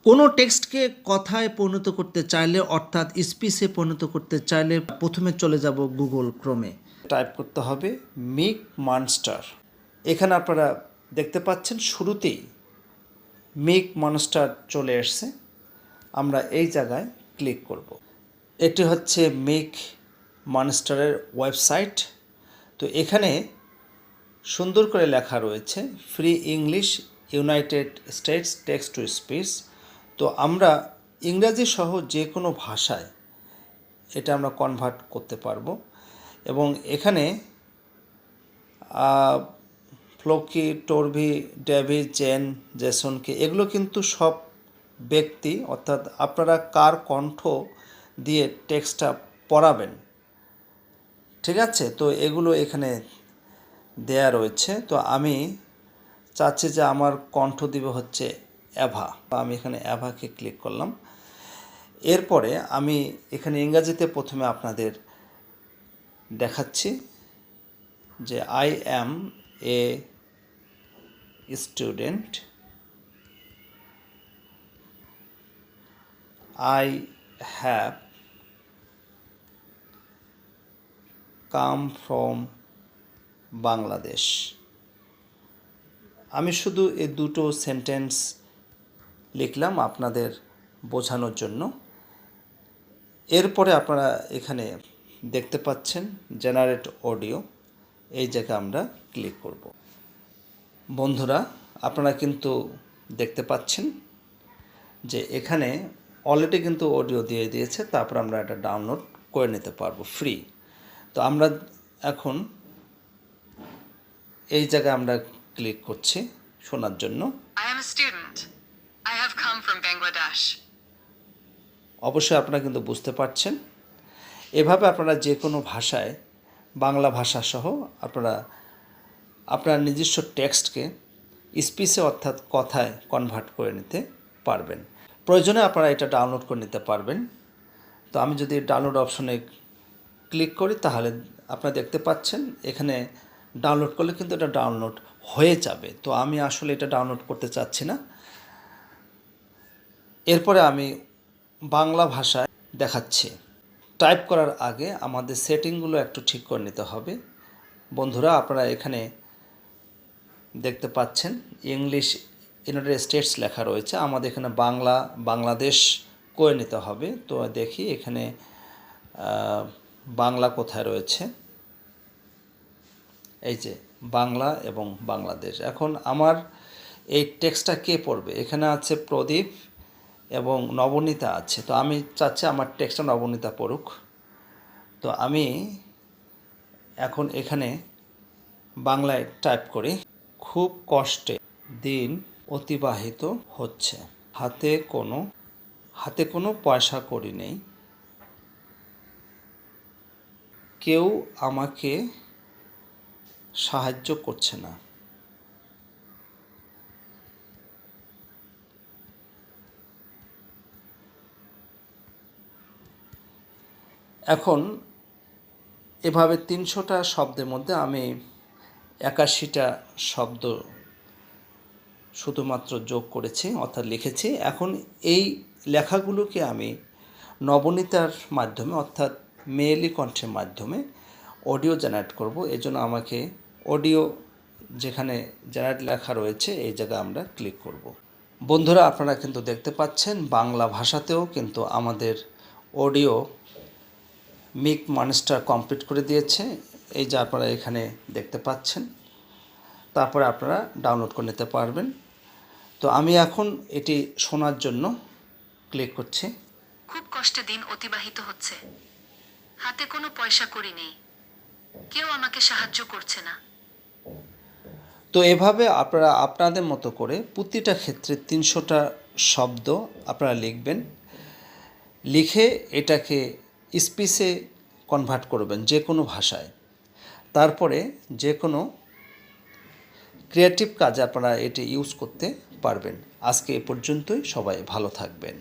কোনো টেক্সটকে কথায় পরিণত করতে চাইলে অর্থাৎ স্পিচে পরিণত করতে চাইলে প্রথমে চলে যাব গুগল ক্রোমে, টাইপ করতে হবে মিক মনস্টার। এখানে আপনারা দেখতে পাচ্ছেন শুরুতেই মিক মনস্টার চলে এসছে। আমরা এই জায়গায় ক্লিক করব। এটি হচ্ছে মিক মনস্টারের ওয়েবসাইট। তো এখানে সুন্দর করে লেখা রয়েছে free English United states text to speech. তো আমরা ইংরাজি সহ যে কোনো ভাষায় এটা আমরা কনভার্ট করতে পারবো। এবং এখানে ফ্লোকি, টরভি, ডেভি, জেন, জেসনকে এগুলো কিন্তু সব ব্যক্তি, অর্থাৎ আপনারা কার কণ্ঠ দিয়ে টেক্সটটা পড়াবেন, ঠিক আছে? তো এগুলো এখানে দেয়া রয়েছে। তো আমি চাচ্ছি যে আমার কণ্ঠ দিবে হচ্ছে অ্যাভা। আমি এখানে অ্যাভাকে ক্লিক করলাম। এরপরে আমি এখানে ইংরাজিতে প্রথমে আপনাদের দেখাচ্ছি যে I am a student, I have come from Bangladesh. আমি শুধু এই দুটো সেন্টেন্স লিখলাম আপনাদের বোঝানোর জন্য। এরপরে আপনারা এখানে দেখতে পাচ্ছেন জেনারেট অডিও, এই জায়গায় আমরা ক্লিক করব। বন্ধুরা, আপনারা কিন্তু দেখতে পাচ্ছেন যে এখানে অলরেডি কিন্তু অডিও দিয়ে দিয়েছে। তারপর আমরা এটা ডাউনলোড করে নিতে পারবো ফ্রি। তো আমরা এখন এই জায়গায় আমরা ক্লিক করছি শোনার জন্য। I am a student. I have come from Bangladesh. অবশ্যই আপনারা কিন্তু বুঝতে পারছেন। এভাবে আপনারা যে কোনো ভাষায়, বাংলা ভাষা সহ আপনারা আপনার নিজস্ব টেক্সটকে স্পিচে অর্থাৎ কথায় কনভার্ট করে নিতে পারবেন। প্রয়োজনে আপনারা এটা ডাউনলোড করে নিতে পারবেন। তো আমি যদি ডাউনলোড অপশনে ক্লিক করি তাহলে আপনারা দেখতে পাচ্ছেন এখানে ডাউনলোড করলে কিন্তু এটা ডাউনলোড হয়ে যাবে। তো আমি আসলে এটা ডাউনলোড করতে চাচ্ছি না। এরপরে আমি বাংলা ভাষায় দেখাচ্ছি। টাইপ করার আগে আমাদের সেটিংগুলো একটু ঠিক করে নিতে হবে। বন্ধুরা, আপনারা এখানে দেখতে পাচ্ছেন ইংলিশ ইউনাইটেড স্টেটস লেখা রয়েছে। আমাদের এখানে বাংলা, বাংলাদেশ করে নিতে হবে। তো দেখি এখানে বাংলা কোথায় রয়েছে, এই যে বাংলা এবং বাংলাদেশ। এখন আমার এই টেক্সটটা কে পড়বে? এখানে আছে প্রদীপ এবং নবনীতা আছে। তো আমি চাচ্ছি আমার টেক্সটটা নবনীতা পড়ুক। তো আমি এখন এখানে বাংলায় টাইপ করি। খুব কষ্টে দিন অতিবাহিত হচ্ছে, হাতে কোনো পয়সা কড়ি নেই, কেউ আমাকে সাহায্য করছে না। এখন এভাবে 300টা শব্দের মধ্যে আমি 81টা শব্দ শুধুমাত্র যোগ করেছি, অর্থাৎ লিখেছি। এখন এই লেখাগুলোকে আমি নবনীতার মাধ্যমে অর্থাৎ মেয়েলি কণ্ঠের মাধ্যমে অডিও জেনারেট করব। এজন্য আমাকে অডিও যেখানে জেনারেট লেখা রয়েছে এই জায়গায় আমরা ক্লিক করব। বন্ধুরা, আপনারা কিন্তু দেখতে পাচ্ছেন বাংলা ভাষাতেও কিন্তু আমাদের অডিও মিক মনস্টার কমপ্লিট করে দিয়েছে। এই যে আপনারা এখানে দেখতে পাচ্ছেন। তারপরে আপনারা ডাউনলোড করে নিতে পারবেন। তো আমি এখন এটি শোনার জন্য ক্লিক করছি। খুব কষ্টে দিন অতিবাহিত হচ্ছে, হাতে কোনো পয়সা কড়ি নেই, কেউ আমাকে সাহায্য করছে না। তো এভাবে আপনারা আপনাদের মতো করে প্রতিটা ক্ষেত্রে 300টা শব্দ আপনারা লিখবেন। লিখে এটাকে স্পিচে কনভার্ট করবেন যে কোনো ভাষায়। তারপরে যে কোনো ক্রিয়েটিভ কাজে আপনারা এটি ইউজ করতে পারবেন। আজকে এ পর্যন্তই। সবাই ভালো থাকবেন।